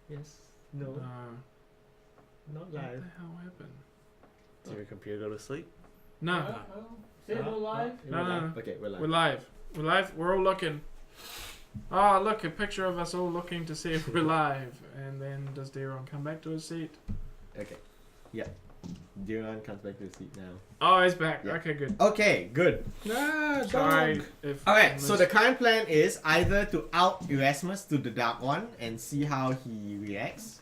Yes. No. Not What live. the hell happened? Did your computer go to sleep? No. Say no live. No. Okay, we're live. We're live. We're live. We're all looking. Oh, look, a picture of us all looking to see if we're live. And then does Deron come back to his seat? Okay. Yeah. Dion comes back to the seat now. Oh, he's back. Yeah. Okay, good. Okay, good. Sorry if... Alright, so the current plan is either to out Erasmus to the Dark One and see how he reacts.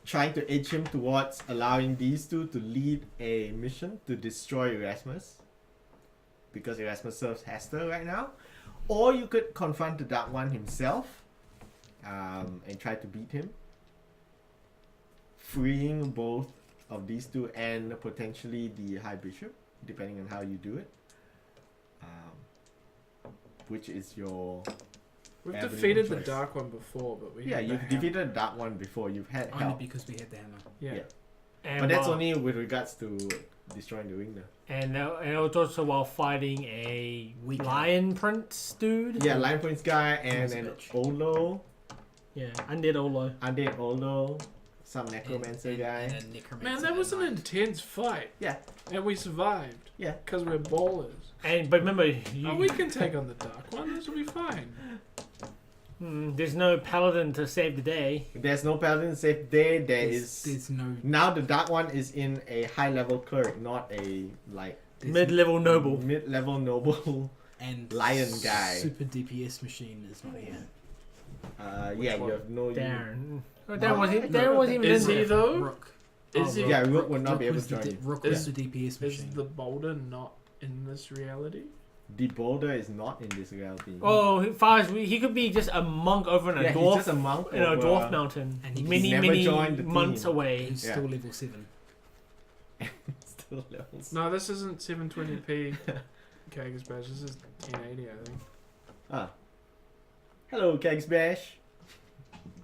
Trying to edge him towards allowing these two to lead a mission to destroy Erasmus. Because Erasmus serves Hester right now. Or you could confront the Dark One himself and try to beat him. Freeing both of these two and potentially the High Bishop, depending on how you do it. Which is your... We've avenue defeated of the choice. Dark One before, but we Yeah, had the you've hammer. defeated the Dark One before. You've had Only help. because we had the hammer. Yeah. Yeah. And But that's while- only with regards to destroying the ring now. And it was also while fighting a Weaker. lion prince dude. Yeah, Lion Prince guy and He's a an bitch. Olo, Yeah, undead Olo. undead Olo, some necromancer guy. And a necromancer Man, that was an and intense fight. Yeah. And we survived. Yeah. Because we're ballers. But remember, Oh, we can take on the Dark One. This will be fine. there's no paladin to save the day. There's no paladin save day. There's no Now the Dark One is in a high level cleric, not a like there's Mid-level noble. mid-level noble. and lion guy. Super DPS machine is not here. Yeah, one? you have no. Darren. Oh, No, Darren wasn't even Is in he there. though? Rook. Is he? Yeah, Rook would not be able was to join you. Rook Yeah. was the DPS Is machine. the boulder not in this reality? The boulder is not in this reality. Oh, as far as he could be just a monk over in a yeah, he's dwarf just a monk. in a over- dwarf mountain, And he many never joined the months team. away. He's Yeah. still level 7. Still levels. No, this isn't 720p Kagas Badge. This is 1080, I think. Ah. Hello, Kegs Bash.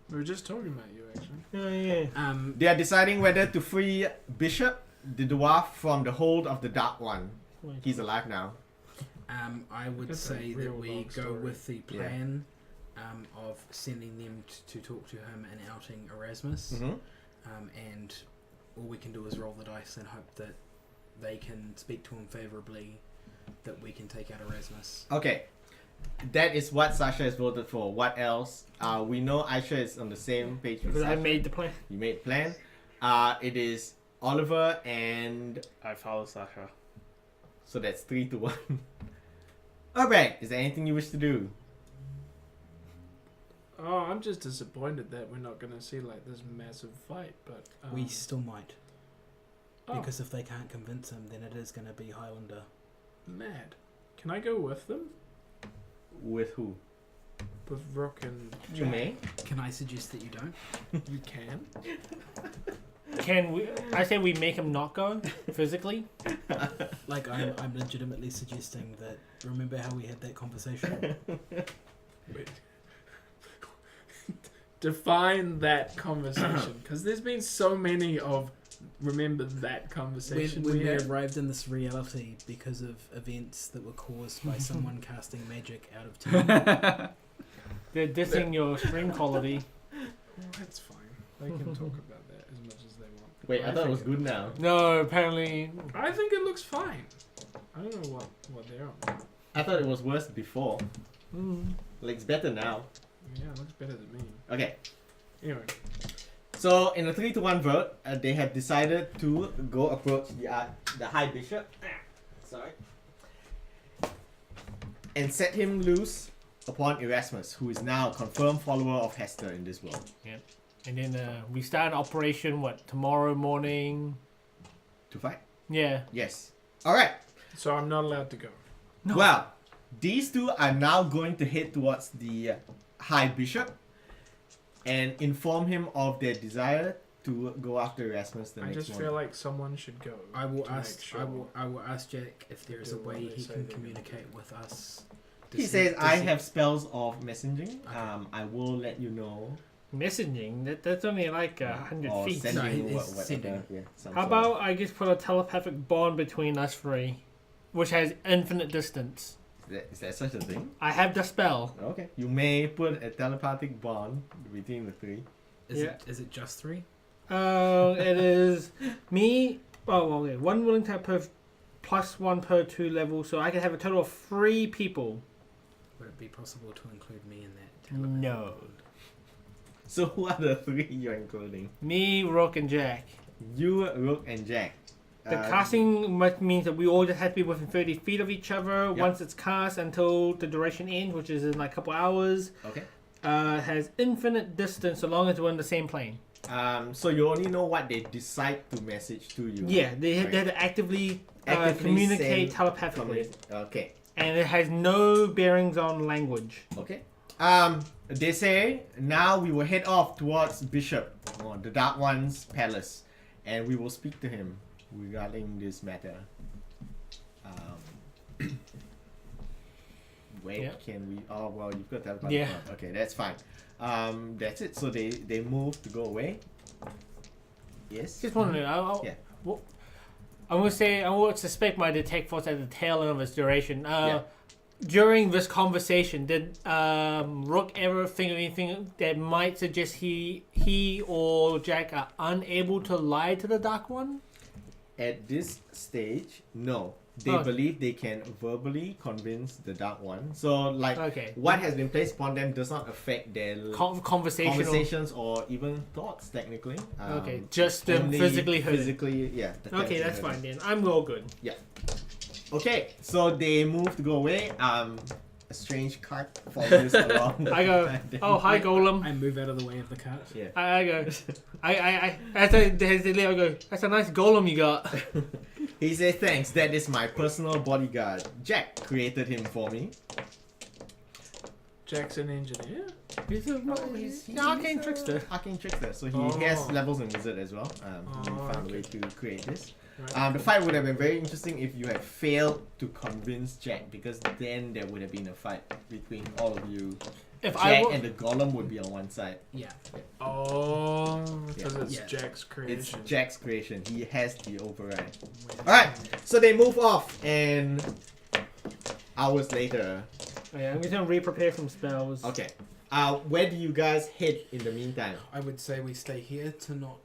We were just talking about you, actually. Oh yeah. They are deciding whether to free Bishop, the dwarf, from the hold of the Dark One. He's alive now. I would That's a say real that we long go story. with the plan of sending them to talk to him and outing Erasmus. Mm-hmm. And all we can do is roll the dice and hope that they can speak to him favorably, that we can take out Erasmus. Okay. That is what Sasha has voted for. What else? We know Aisha is on the same page with Because I Sasha. made the plan. You made plan. It is Oliver and... I follow Sasha. So that's 3-1. Alright, is there anything you wish to do? Oh, I'm just disappointed that we're not going to see like this massive fight, but We still might. oh, Because if they can't convince him, then it is going to be Highlander. mad. Can I go with them? With who? With Rook and You may. Can I suggest that you don't? You can. Can we? I say we make him not go physically. Like, I'm legitimately suggesting that... Remember how we had that conversation? Wait. Define that conversation, because there's been so many of remember that conversation when we we had. arrived in this reality because of events that were caused by someone casting magic out of town. They're dissing your stream quality. Well, that's fine. They can talk about that as much as they want. Wait, I thought it was think good now. No, apparently. I think it looks fine. I don't know what they're on. I thought it was worse before. Mm. Like, it's better now. Yeah, it looks better than me. Okay. Anyway, So, in a 3-1 vote, they have decided to go approach the High Bishop. Sorry. And set him loose upon Erasmus, who is now a confirmed follower of Hester in this world. And then we start an operation. Tomorrow morning? To fight? Yeah. Yes. Alright. so I'm not allowed to go. No. Well, these two are now going to head towards the High Bishop and inform him of their desire to go after Erasmus the I next just morning. feel like someone should go. I will to make ask. sure. I will ask Jack if there is a Do what way they he say can they're gonna communicate with us. He Does says, does I he- have spells of messaging. Okay. I will let you know. Messaging. That's only like 100 Or feet. sending, No, he is whatever. sending. Yeah, some How sort of- about I just put a telepathic bond between us three, which has infinite distance. Is there such a thing? I have the spell. Okay. You may put a telepathic bond between the three. Is it just 3? It is me. Oh, okay. One willing to per +1 per 2 level, so I can have a total of 3 people. Would it be possible to include me in that? No. So who are the 3 you're including? Me, Rook, and Jack. You, Rook, and Jack. The casting means that we all just have to be within 30 feet of each other Yep. once it's cast until the duration ends, which is in like a couple hours. Okay. Has infinite distance so long as we're in the same plane. So you only know what they decide to message to you. Yeah, they Right. have to actively, Actively communicate send telepathically. Okay. And it has no bearings on language. Okay. They say now we will head off towards Bishop, or the Dark One's palace, and we will speak to him regarding this matter. Wait, Yeah. can we? Oh well, you've got telepathy. Yeah. Okay, that's fine. That's it. So they move to go away. Yes. Just want to know. Yeah. I'm going to say, I will suspect my detect force at the tail end of its duration. Yeah. During this conversation, did Rook ever think of anything that might suggest he or Jack are unable to lie to the Dark One? At this stage, no. They Okay. believe they can verbally convince the Dark One. So, like, Okay. what has been placed upon them does not affect their conversations or even thoughts, technically. Okay, just them only physically hurting. Physically, yeah. the Okay, tension that's hurting. fine then. I'm all good. Okay, so they move to go away. A strange cart follows along. I go, oh, hi, Golem. I move out of the way of the cart. Yeah. I go, as I go, that's a nice Golem you got. He says, thanks, that is my personal bodyguard. Jack created him for me. Jack's an engineer. He's an arcane trickster. Arcane trickster. So he Oh. has levels in wizard as well. He Oh, found a way okay. to create this. Right. The fight would have been very interesting if you had failed to convince Jack, because then there would have been a fight between all of you. If Jack and the golem would be on one side. Yeah. Oh, because Yeah. it's Yeah. Jack's It's creation. Jack's creation. He has the override. Alright, so they move off, and hours later. Oh, yeah, I'm just gonna re-prepare some spells. Okay. Where do you guys head in the meantime? I would say we stay here to not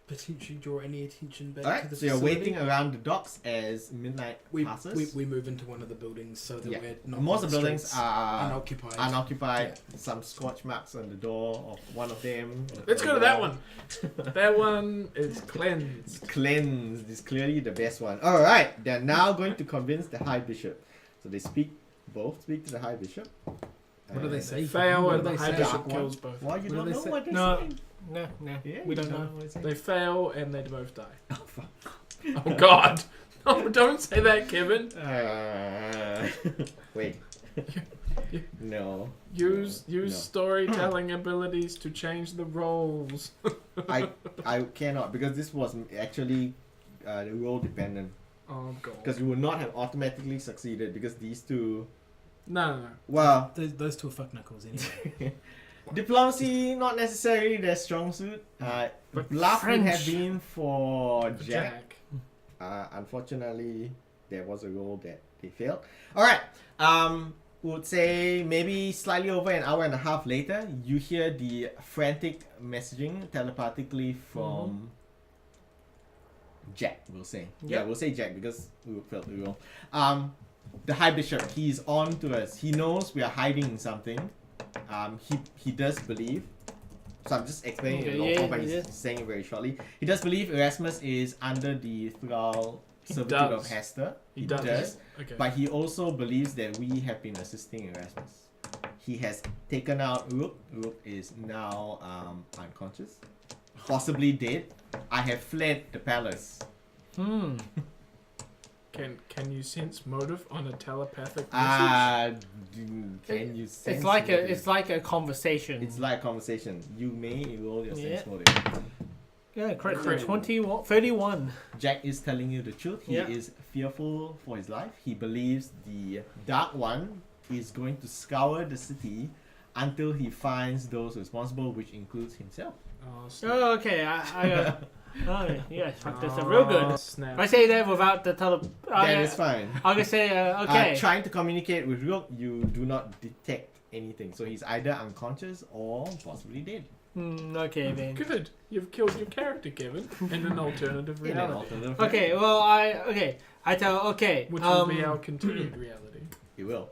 potentially draw any attention back to Alright, the so you're facility. waiting around the docks as midnight We passes. move into one of the buildings so that Yeah. we're not Most on of the buildings streets, are unoccupied. unoccupied. Some scorch marks on the door of one of them. Let's go to that one. That one is cleansed. Cleansed is clearly the best one. Alright, they're now going to convince the High Bishop. So they both speak to the High Bishop. What do they say? Fail What and do the they High say? Bishop Dark one. kills both. Why you What do don't they know say? what they No. say? No, Yeah, we you don't know. what they say. They fail and they both die. Oh, fuck. Oh God! No, don't say that, Kevin. Wait. No. Use No. storytelling abilities to change the roles. I cannot, because this was actually role dependent. Oh God! Because we would not have automatically succeeded because these two. No. Well, Those two are fuck knuckles anyway. diplomacy not necessarily their strong suit. But Bluff would have French. been for Jack. Jack. Unfortunately, there was a role that they failed. All right. Would say maybe slightly over an hour and a half later, you hear the frantic messaging telepathically from Jack. We'll say. Yeah, Yep. we'll say Jack because we failed the role. The High Bishop. He's on to us. He knows we are hiding something. He does believe. So I'm just explaining Okay, it a lot yeah, more, but yeah. he's saying it very shortly. He does believe Erasmus is under the thrall servitude of does. Hester. He does. Okay. But he also believes that we have been assisting Erasmus. He has taken out Rook. Rook is now unconscious. Possibly dead. I have fled the palace. Can you sense motive on a telepathic message? Can you sense It's like motive? it's like a conversation. It's like a conversation. You may roll your sense Yeah. motive. Yeah, correct. Crit. 31. Jack is telling you the truth. He Yeah. is fearful for his life. He believes the Dark One is going to scour the city until he finds those responsible, which includes himself. Oh, snap. Oh, okay. I got. Oh, yeah, fuck this. Real Oh, good. snap. I say that without the tele. That is fine. I'm gonna say okay. Trying to communicate with Rook, you do not detect anything. So he's either unconscious or possibly dead. Okay then. Good. You've killed your character, Kevin, in an alternative In an reality. alternative Okay, well I tell okay. Which will be our continued reality. He will.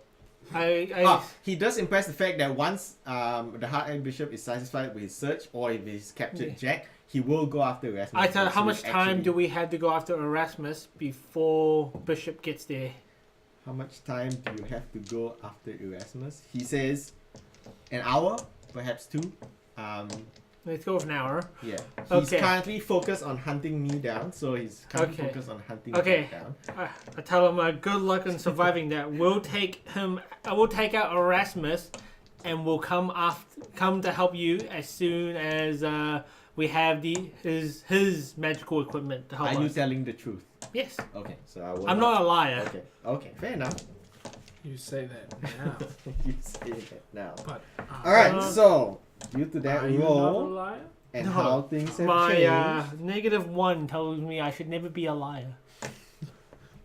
I He does impress the fact that once the Hard Bishop is satisfied with his search, or if he's captured Jack, he will go after Erasmus. I tell So how much he's time actually- do we have to go after Erasmus before Bishop gets there? How much time do you have to go after Erasmus? He says an hour, perhaps 2. Let's go with an hour. Yeah. He's Okay. currently focused on hunting me down, so he's currently Okay. focused on hunting Okay. Jack down. I tell him good luck in surviving that. We'll take out Erasmus, and we'll come to help you as soon as we have his magical equipment to help Are you us. telling the truth? Yes, Okay, so I will. I'm not a liar. Okay. Okay. Fair enough. You say that now, You say that now. but All right. Uh, So due to that are you not a roll liar? and No. how things have My changed. -1 tells me I should never be a liar.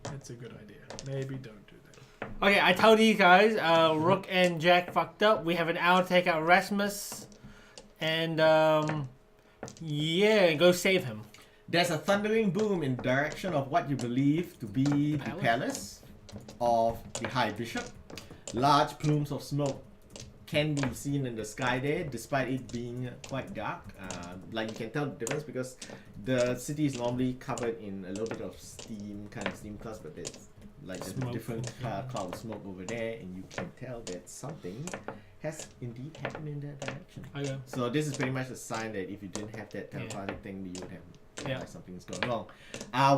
That's a good idea. Maybe don't do that. Okay, I tell these guys, Rook and Jack fucked up. We have an hour to take out Erasmus, and yeah, go save him. There's a thundering boom in direction of what you believe to be the palace of the High Bishop. Large plumes of smoke can be seen in the sky there, despite it being quite dark. Like you can tell the difference because the city is normally covered in a little bit of steam, kind of steam clouds, but there's like a Smoke. different cloud of smoke over there, and you can tell that something has indeed happened in that direction. Okay. So this is pretty much a sign that if you didn't have that telepathic thing, you would have realized something's going wrong.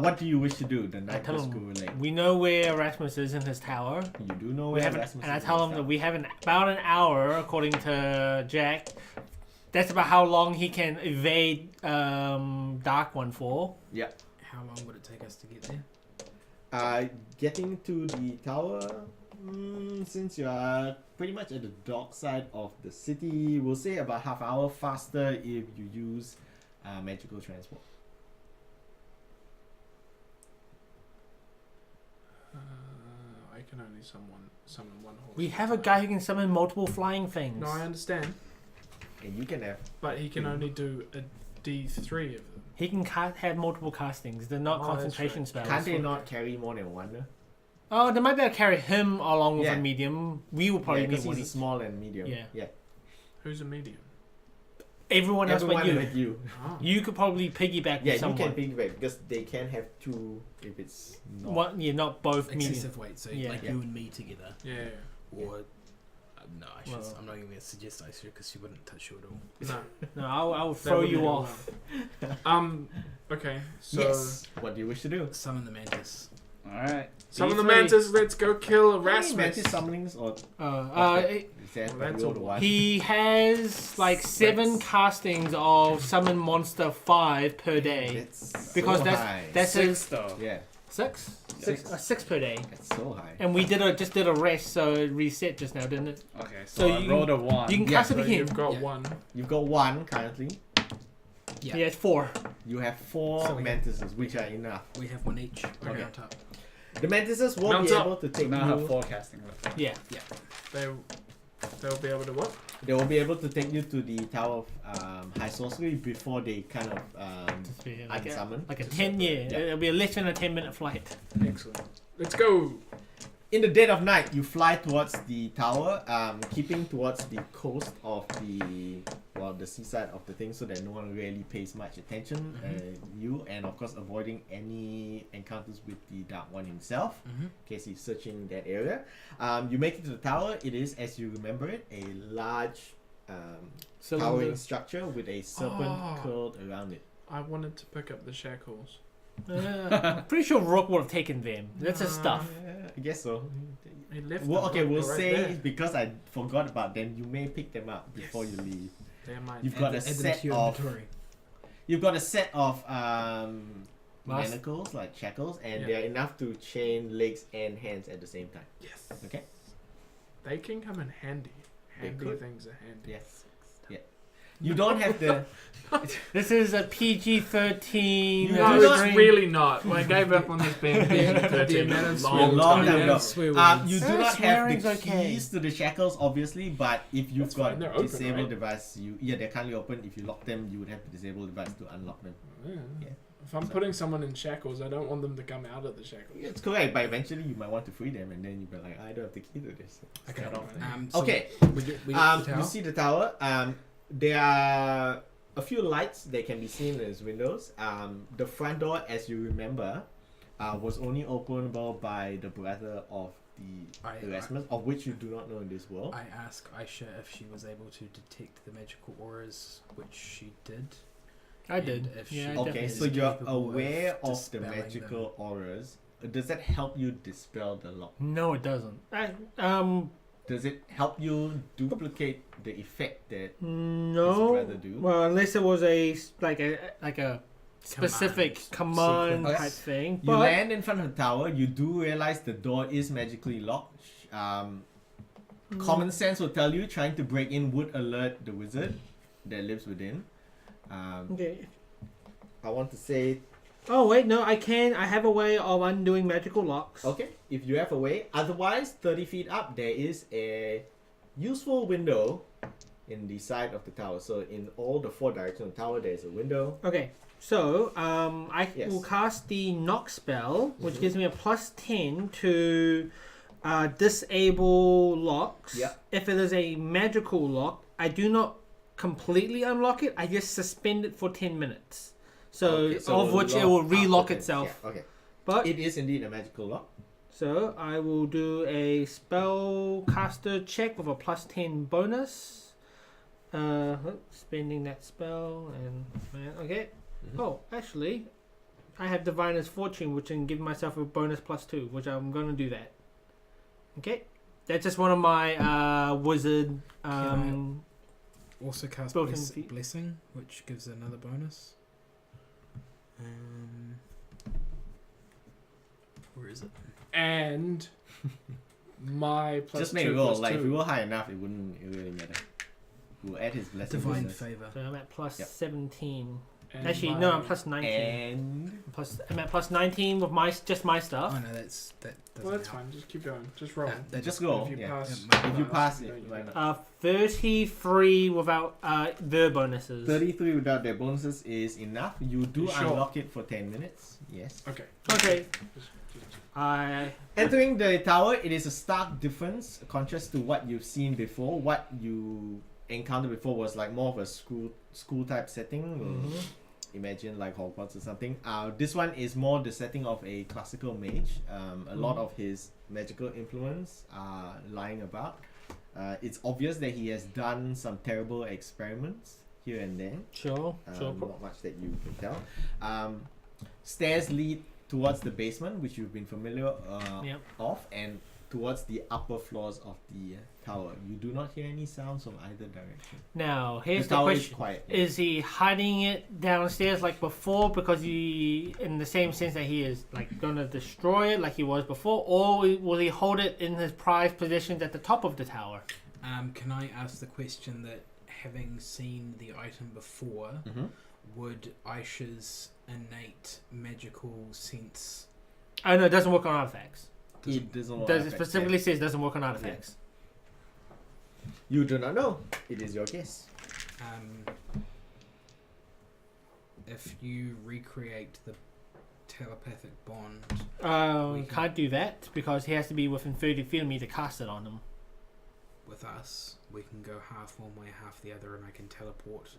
What do you wish to do? The night tell must him go late. we know where Erasmus is in his tower. You do know We where have Erasmus and I is tell him that we have about an hour, according to Jack. That's about how long he can evade Dark One for. Yeah. How long would it take us to get there? Getting to the tower, since you are pretty much at the dock side of the city, we'll say about half hour faster if you use magical transport. I can only summon one horse. We have a guy who can summon multiple flying things. No, I understand, And you can have but he can only do a D3 of them. He can have multiple castings. They're not Oh, that's concentration right. spells. can't they not carry more than one? Oh, they might be able to carry him along with Yeah. a medium. We will probably Because need one he's each. small and medium. Yeah. Yeah. Who's a medium? Everyone else Everyone but you. like you. Oh. You could probably piggyback Yeah, with someone. you can piggyback because they can have 2 if it's not. One, yeah, not both medium. Excessive weight, so Yeah. like Yeah. you and me together. Yeah. Or no, Well- I'm not even gonna suggest I should because she wouldn't touch you at all. No. No, I'll that throw would you be off. Okay. So Yes. What do you wish to do? Summon the mantis. Alright. summon the D3. mantis. Let's go kill How many Erasmus. mantis summonings or Uh, is that Well, that's roll a the lot. one? he has like 7 castings of Summon Monster 5 per day. That's Because so that's- high. That's Six his though. yeah, 6? Six. 6 per day. that's so high. And we just did a rest, so it reset just now, didn't it? Okay, So so I you- rolled a 1. You can Yeah, cast it So again. you've got Yeah. one. You've got 1 currently. Yeah. Yeah, it's 4. You have 4 So we- mantises, which are enough. We have one each. Okay. Mount up. The mantises will Mount be up. able to So take now I have you. 4 casting left. Yeah. They'll be able to what? They will be able to take you to the Tower of High Sorcery before they kind of Just be like unsummon. a 10 year. Yeah. It'll be less than a 10-minute flight. Excellent. Let's go. In the dead of night, you fly towards the tower, keeping towards the coast of the seaside of the thing, so that no one really pays much attention. You and of course avoiding any encounters with the Dark One himself, in case he's searching that area. You make it to the tower. It is, as you remember it, a large towering structure with a serpent Oh. curled around it. I wanted to pick up the shackles. Pretty sure Rook would have taken them. That's his stuff. I guess so. He left Well, them okay, we'll right say there. because I forgot about them, you may pick them up before Yes. you leave. They're mine. You've got a Add them set to your of inventory. Mas- manacles, like shackles, and Yeah. they're enough to chain legs and hands at the same time. Yes. Okay. They can come in handy. They Handy could. things are handy. Yes. Yeah. You don't have the. This is a PG-13. You No, do it's not- really not. I gave up on this being PG-13 The amount a of long long time time ago. ago. Swear You words. do not have Swearing's the okay. keys to the shackles, obviously, but if you've That's got fine, they're open, disabled right? device, they're currently open. If you lock them, you would have the disabled device to unlock them. Yeah. Yeah. If I'm putting someone in shackles, I don't want them to come out of the shackles. It's correct, but eventually you might want to free them, and then you'll be like, I don't have the key to this. Okay. I don't think. So Okay. We get the tower. You see the tower. There are a few lights that can be seen as windows. The front door, as you remember, was only openable by the brother of the Erasmus, of which you do not know in this world. I asked Aisha if she was able to detect the magical auras, which she did. I And did. if she- Yeah, I Okay, definitely so did. you're capable of aware of the dispelling magical auras. Does that help you dispel the lock? No, it doesn't. Does it help you duplicate the effect that his No. brother do? Well, unless it was a specific command sequence. type thing. You But land in front of the tower, you do realize the door is magically locked. Common sense will tell you trying to break in would alert the wizard that lives within. Okay. I want to say, Oh wait, no, I can. I have a way of undoing magical locks. okay, if you have a way. Otherwise, 30 feet up, there is a useful window in the side of the tower. So in all the 4 directions of the tower, there is a window. Okay, so I Yes. will cast the knock spell, which Mhm. gives me a +10 to disable locks. Yep. If it is a magical lock, I do not completely unlock it. I just suspend it for 10 minutes. So, Okay, so of which it lock will relock after 10. itself. Yeah, okay. But It is indeed a magical lock. so I will do a spellcaster check with a +10 bonus. Spending that spell and okay. Mhm. Oh, actually, I have Diviner's Fortune, which can give myself a bonus +2, which I'm gonna do that. Okay, that's just one of my wizard. Also cast Built-in feat. Blessing, which gives another bonus. Where is it? And my plus Just make 2 a roll. plus Like, 2. if we roll high enough, it wouldn't really matter. We'll add his blessing. Divine bonus. favor. So I'm at plus Yep. 17. And Actually, my- no, I'm plus 19. And I'm at plus 19 with just my stuff. Oh no, that doesn't Well, that's help. fine. Just keep going. Just roll. That just just go. If you Yeah. pass, Yeah, If you pass you it, don't why use not? 33 without their bonuses. 33 without their bonuses is enough. You do You sure? unlock it for 10 minutes. Yes. Okay. Okay. Just- I Entering the tower, it is a stark difference, contrast to what you've seen before. What you encountered before was like more of a school type setting. Mhm. Imagine like Hogwarts or something. This one is more the setting of a classical mage. A lot of his magical influence are lying about. It's obvious that he has done some terrible experiments here and there. sure. Not much that you can tell. Stairs lead towards the basement, which you've been familiar Yep. of, and towards the upper floors of the tower. You do not hear any sounds from either direction. Now here's the the tower is question: quiet. Is he hiding it downstairs like before because he, in the same sense that he is like gonna destroy it like he was before, or will he hold it in his prized possessions at the top of the tower? Can I ask the question that, having seen the item before, Mhm. would Aisha's innate magical sense? Oh no, it doesn't work on artifacts. It doesn't work. It specifically says it doesn't work on artifacts. You do not know. It is your guess. If you recreate the telepathic bond We Can't do that because he has to be within 30 feet of me to cast it on him. with us, we can go half one way, half the other, and I can teleport.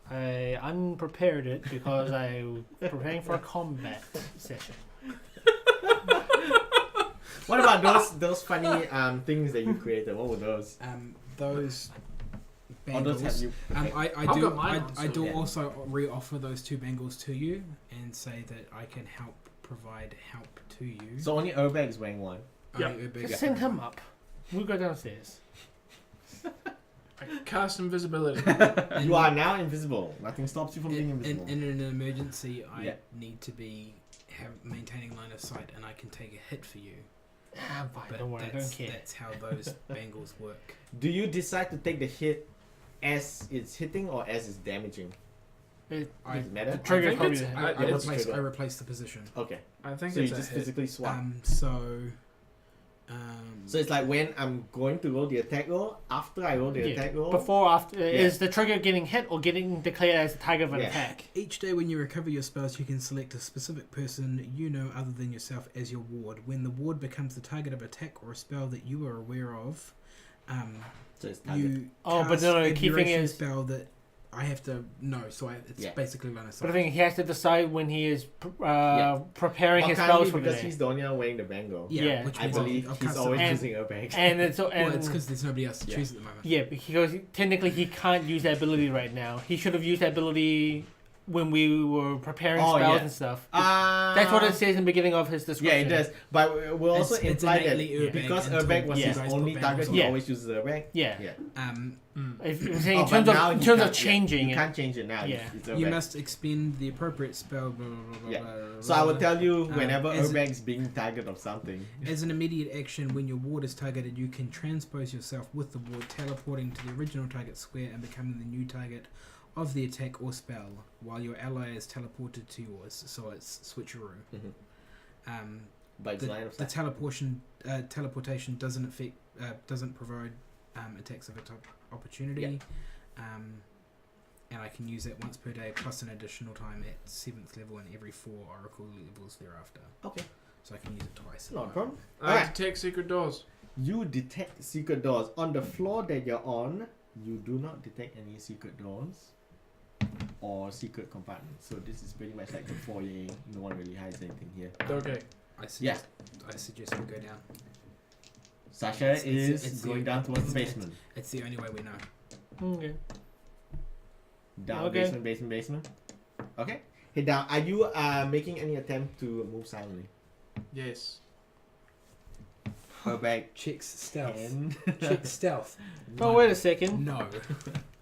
I unprepared it because I was preparing for a combat session. What about those funny things that you created? What were those? Those Or those have bangles. you? I I've do. got mine on, I so- do Yeah. also re-offer those 2 bangles to you and say that I can provide help to you. So only Urbag is wearing one. Yeah. Only Urbeg Just is send wearing him one. up. We'll go downstairs. I cast invisibility. You are now invisible. Nothing stops you from being In, invisible. in an emergency, I Yeah. need to be maintaining line of sight, and I can take a hit for you. I'm fine, But don't worry, I don't care. that's how those bangles work. Do you decide to take the hit as it's hitting or as it's damaging? It, I- Does it matter? the trigger I think probably. it's- I what's replace trigger? I replace the position. Okay. I think So you it's a just hit. physically swap. So it's like when I'm going to roll the attack roll, after I roll the Yeah. attack roll. Before or after Yeah. is the trigger getting hit or getting declared as the target of an Yeah. attack? Each day when you recover your spells, you can select a specific person you know other than yourself as your ward. When the ward becomes the target of attack or a spell that you are aware of, So it's target. you Oh, but cast no, a the key thing duration is- spell that I have to know. So it's Yeah. basically line of But sight. I think he has to decide when he is Yeah. preparing But his can't spells be for the because day. he's the only one wearing the bangle. Yeah. which I means believe I'll he's cast always And- using a bag. And it's Well, and it's because there's nobody else to Yeah. choose at the moment. yeah, because technically he can't use that ability right now. He should have used that ability when we were preparing Oh, spells yeah. and stuff. Ah. That's what it says in the beginning of his Yeah, description. it does. But we'll also It's imply that innately Urbag because until Urbag was you his guys only put target, bangles he on. always uses Urbag. Yeah. Yeah. If you're saying Oh, in but terms now of you in terms can't- of changing you it. can't change it now. Yeah. It's you Urbag. must expend the appropriate spell. Blah, blah, blah, Yeah. blah, blah, So I will blah. tell you whenever as Urbag is being target of something. As an immediate action, when your ward is targeted, you can transpose yourself with the ward, teleporting to the original target square and becoming the new target of the attack or spell, while your ally is teleported to yours. So it's switcheroo. Mhm. But it's line of The sight. teleportation doesn't provide attacks of opportunity, and I can use it once per day plus an additional time at 7th level and every 4 oracle levels thereafter. Okay. So I can use it twice. No problem. I Alright. detect secret doors. You detect secret doors. On the floor that you're on, you do not detect any secret doors or secret compartments. So this is pretty much like the foyer. No one really hides anything here. Okay. I suggest we go down. Sasha It's is the- going down towards the it's- basement. It's the only way we know. Okay. Down Okay. basement. Okay. Head down. Are you making any attempt to move silently? Yes. Her back Checks stealth. and Check stealth. Oh, wait a second. No.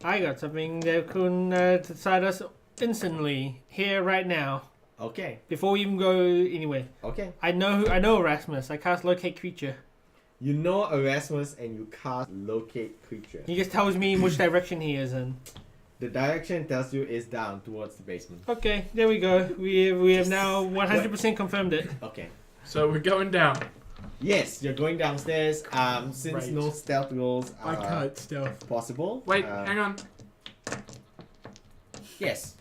I got something that can decide us instantly here right now okay. before we even go anywhere. Okay. I know Erasmus. I cast locate creature. You know Erasmus and you cast locate creature. He just tells me which direction he is in. The direction tells you is down towards the basement. Okay, there we go. We have now 100% confirmed it. Okay. So we're going down. Yes, you're going downstairs. Since Right. no stealth rolls I are can't stealth. possible. Wait, hang on. Yes.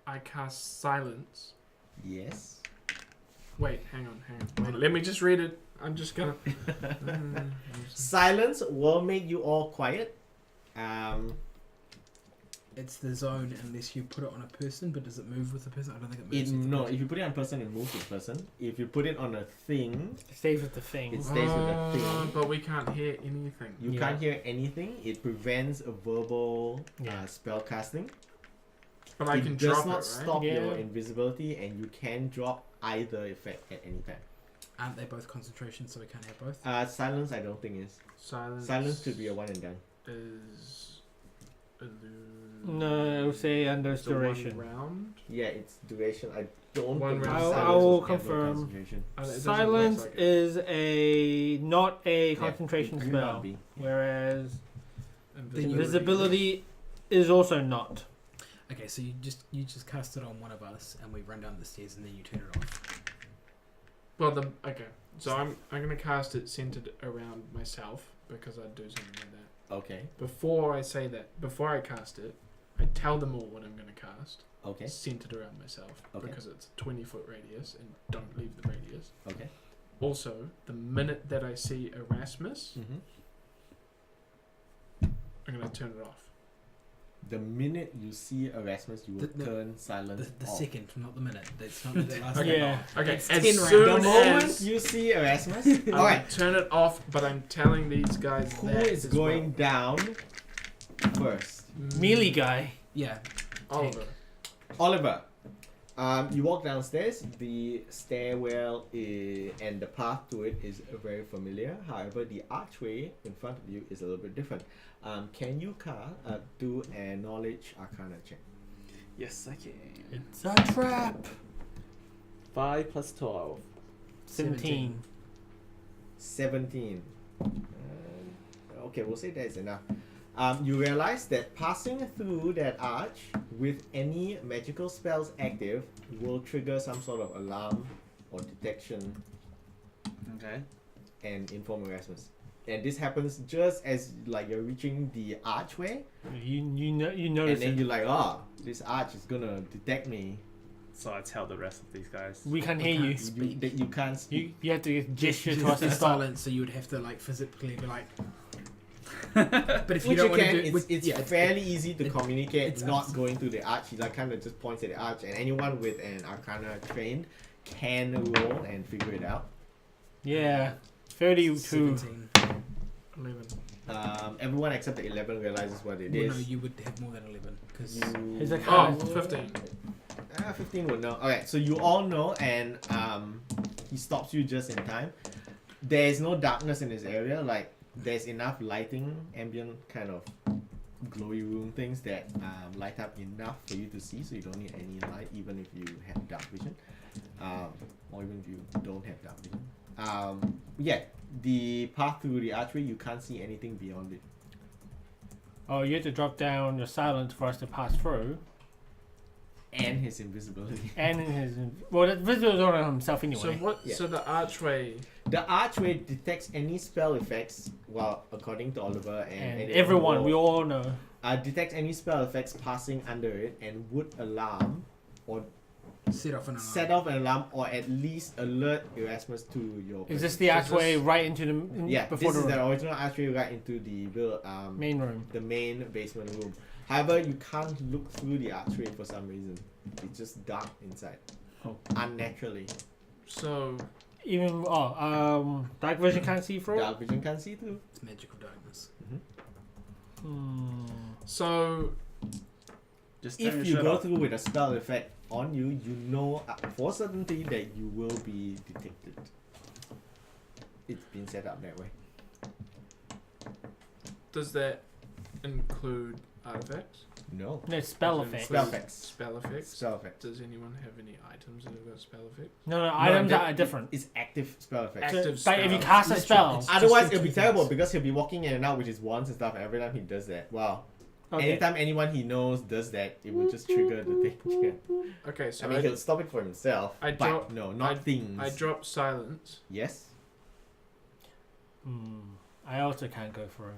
I cast silence. Yes. Wait, hang on. Wait, let me just read it. I'm just gonna. Silence will make you all quiet. It's the zone unless you put it on a person, but does it move with the person? I don't think it It, moves with the no, person. if you put it on person, it moves with person. If you put it on a thing, It stays with the thing. it stays with the thing. But we can't hear anything. You Yeah. can't hear anything. It prevents a verbal Yeah. spell casting. But I It can does drop not it, right? stop Yeah. your invisibility, and you can drop either effect at any time. Aren't they both concentration, so we can't have both? Silence, I don't think is. Silence. Silence could be a one and done. Is. No, I would say under It's a duration. one round. Yeah, it's duration. I don't One think round. silence I will was ever confirm. concentration. It doesn't look Silence like it. is not a Yeah, concentration it could spell, not be. whereas Then you- invisibility is also not. Okay, so you just cast it on one of us, and we run down the stairs, and then you turn it off. Well, okay. So I'm gonna cast it centered around myself because I'd do something like that. Okay. Before I say that, before I cast it, I tell them all what I'm gonna cast. Okay. Centered around myself Okay. because it's a 20-foot radius and don't leave the radius. Okay. Also, the minute that I see Erasmus, Mm-hmm. I'm gonna turn it off. The minute you see Erasmus, you will The- turn silence The off. second, not the minute. That's not the last. Okay. Yeah. Okay, It's as 10 soon The rounds. moment as you see Erasmus, I'm all right. gonna turn it off, but I'm telling these guys Who that is as going down first? well. Melee guy. Yeah. Oliver. Oliver. You walk downstairs. The stairwell and the path to it is very familiar. However, the archway in front of you is a little bit different. Can you do a knowledge arcana check? Yes, I can. It's a trap. 5 plus 12. 17. 17. Okay, we'll say that is enough. You realize that passing through that arch with any magical spells active will trigger some sort of alarm or detection Okay. and inform Erasmus. And this happens just as like you're reaching the archway, You and notice then it. you're like, oh, this arch is gonna detect me. So I tell the rest of these guys. We can't hear you. You can't speak. You have to gesture Just to us to the stop. silence, so you would have to like physically be like. But if you Which don't you want can, to do, it's fairly easy to communicate, it's not us. going through the arch. He like kind of just points at the arch, and anyone with an Arcana trained can roll and figure it out. Yeah, 32. 17. 11. Everyone except the 11 realizes what it Well, is. no, you would have more than 11 because Is it Oh, kind of 15. 15 would know. Okay, so you all know, and he stops you just in time. There is no darkness in this area. Like there's enough lighting, ambient kind of glowy room things that light up enough for you to see, so you don't need any light, even if you have dark vision, or even if you don't have dark vision. Yeah, the path through the archway, you can't see anything beyond it. Oh, you have to drop down your silence for us to pass through. And his invisibility. And his well, the visitor is on himself anyway. So what? Yeah. So the archway. The archway detects any spell effects, well, according to Oliver and and everyone, we all know. detects any spell effects passing under it and would alarm or set off an alarm. set off an alarm or at least alert Erasmus to your Is this presence. the So archway this- right into the Yeah, before this is the the original archway right into the main room? the main basement room. However, you can't look through the archway for some reason. It's just dark inside. Oh. Unnaturally. So Even dark vision can't see through. Dark vision can't see through. It's magical darkness. Hmm. so Just If you go through with a spell effect on you, you know for certainty that you will be detected. It's been set up that way. does that include artifacts? No. No spell Does it effects. Spell include effects. Spell effects. Spell effects. Does anyone have any items that have got spell effects? No, items No, are different. It's active spell effects. Active But if you spell. cast a It's spell, just Otherwise, the it'll be two terrible things. because he'll be walking in and out with his wands and stuff every time he does that. Wow. okay. Anytime anyone he knows does that, it would just trigger the thing. Okay, so I mean, he'll stop it for himself. I but drop- no, not things. I drop silence. Yes. I also can't go through.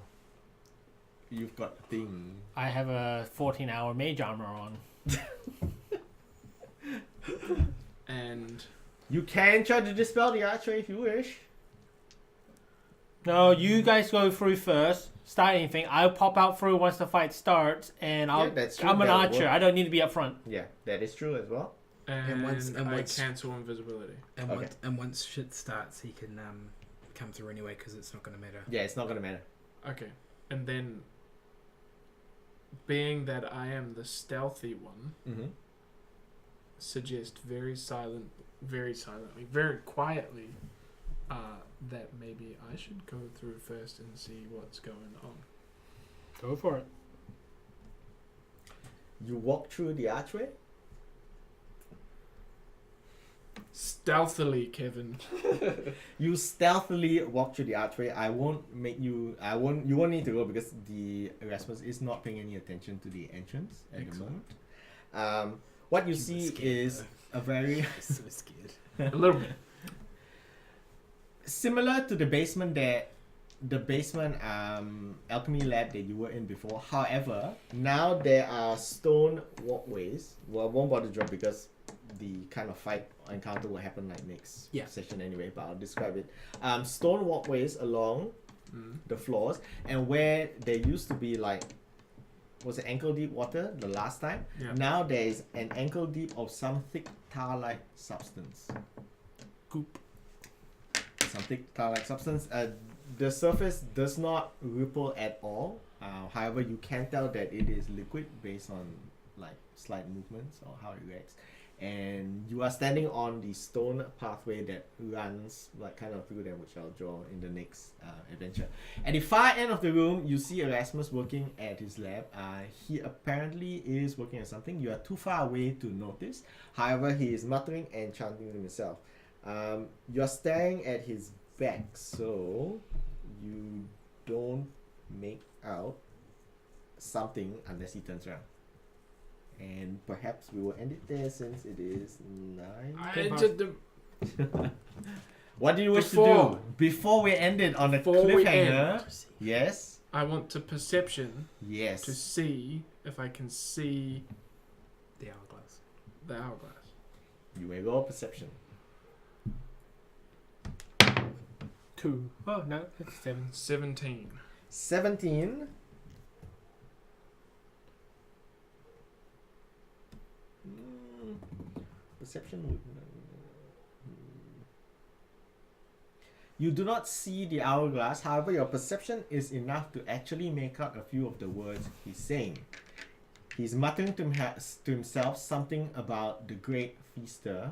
You've got a thing. I have a 14-hour mage armor on. And You can try to dispel the archway if you wish. No, you guys go through first. Start anything. I'll pop out through once the fight starts, and Yeah, that's true. I'm an That'll archer. work. I don't need to be up front. Yeah, that is true as well. and, once- and I once- cancel invisibility. And Okay. once shit starts, he can come through anyway because it's not going to matter. Yeah, it's not gonna matter. Okay, and then being that I am the stealthy one, Mm-hmm. suggest very silently, very quietly, that maybe I should go through first and see what's going on. Go for it. You walk through the archway. Stealthily, Kevin. You stealthily walk through the archway. You won't need to go because the Erasmus is not paying any attention to the entrance at Excellent. the moment. What you He was see scared, is a very So scared. A little bit. similar to the basement alchemy lab that you were in before. However, now there are stone walkways. Well, I won't bother to drop because the kind of fight encounter will happen like next session anyway, but I'll describe it. Stone walkways along the floors, and where there used to be like, was it ankle deep water the last time? Yeah. Now there is an ankle deep of some thick tar-like substance. Goop. Some thick tar-like substance. The surface does not ripple at all. However, you can tell that it is liquid based on like slight movements or how it reacts. And you are standing on the stone pathway that runs like kind of through them, which I'll draw in the next adventure. At the far end of the room, you see Erasmus working at his lab. He apparently is working on something. You are too far away to notice. However, he is muttering and chanting to himself. You are staring at his back, so you don't make out something unless he turns around. And perhaps we will end it there since it is 9. What do you wish to do before we end it on a cliffhanger? Yes. I want to perception Yes. to see if I can see The hourglass. the hourglass. You may roll perception. 2. Oh no, it's 7. 17. 17. Perception would. You do not see the hourglass, however, your perception is enough to actually make out a few of the words he's saying. He's muttering to himself something about the Great Feaster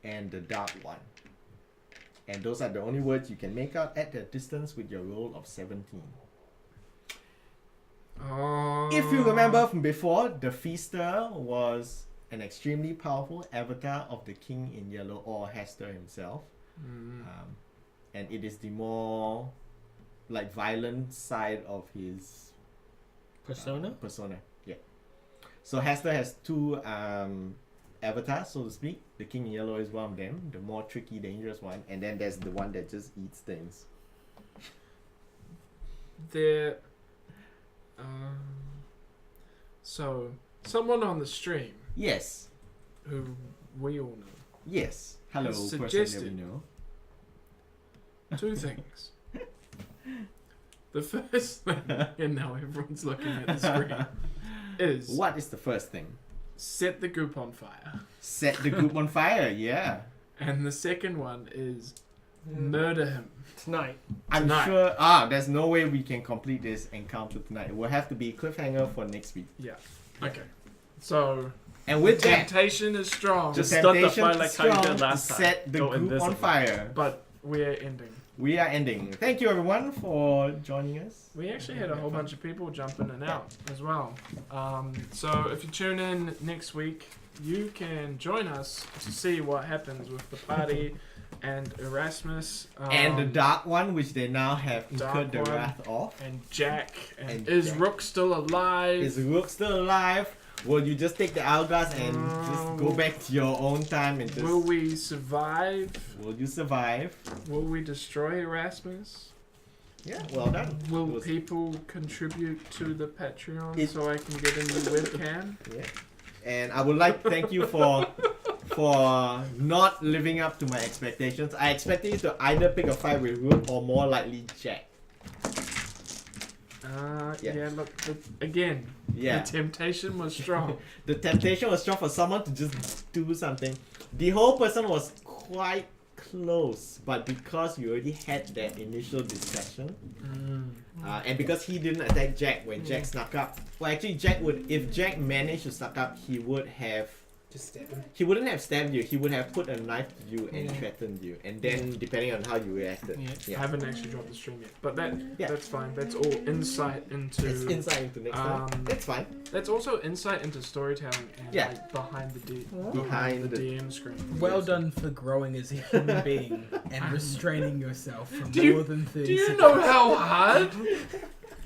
and the Dark One. And those are the only words you can make out at the distance with your roll of 17. If you remember from before, the Feaster was an extremely powerful avatar of the King in Yellow, or Hester himself. And it is the more like violent side of his Persona? persona, yeah. So Hester has 2 avatars, so to speak. The King in Yellow is one of them, the more tricky, dangerous one. And then there's the one that just eats things. There. So someone on the stream Yes. who we all know. Yes. Hello, Has person that we suggested- know. 2 things. The first thing, and now everyone's looking at the screen, is What is the first thing? set the goop on fire. Set the group on fire, yeah. And the second one is murder him. Tonight. I'm Tonight. sure. There's no way we can complete this encounter tonight. It will have to be cliffhanger for next week. Yeah. Okay. So And with the that, temptation is strong, Just the start the temptation fire is like how you did strong to last time. set the Go group on invisible. fire. but we're ending. We are ending. Thank you everyone for joining us. We actually had a whole bunch of people jump in and out as well. So if you tune in next week, you can join us to see what happens with the party and Erasmus. And the Dark One, which they now have Dark incurred the One. wrath of. And Jack. And And is Jack. Rook still alive? Is Rook still alive? Will you just take the hourglass and just go back to your own time and just... Will we survive? Will you survive? Will we destroy Erasmus? Yeah, well done. Will It was- people contribute to the Patreon It- so I can get a new webcam? Yeah. And I would like to thank you for not living up to my expectations. I expected you to either pick a fight with Rook or more likely Jack. Yeah. Yeah, look, again, Yeah. the temptation was strong. The temptation was strong for someone to just do something. The whole person was quite close, but because you already had that initial discussion, and because he didn't attack Jack when Jack snuck up, well, actually, Jack would, if Jack managed to snuck up, he would have. Just stab him. He wouldn't have stabbed you. He would have put a knife to you and threatened you, and then depending on how you reacted, I haven't actually dropped the stream yet, but Yeah. that's fine. That's all insight into. It's insight into next time. That's fine. That's also insight into storytelling and Yeah. like behind the Behind the DM screen. Well done for growing as a human being and restraining yourself from Do you- more than 30 Do you seconds. know how hard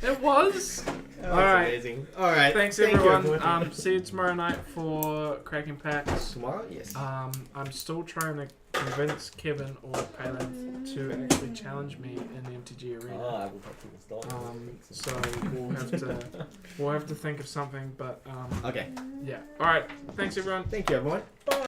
it was? That's Alright. amazing. All right. Thanks Thank you, everyone. See you tomorrow night for Cracking Packs. Tomorrow, yes. I'm still trying to convince Kevin or Caleb to actually challenge me in the MTG arena. I will have to install. So we'll have to think of something, but Okay. yeah. All right. Thanks everyone. Thank you, everyone. Bye.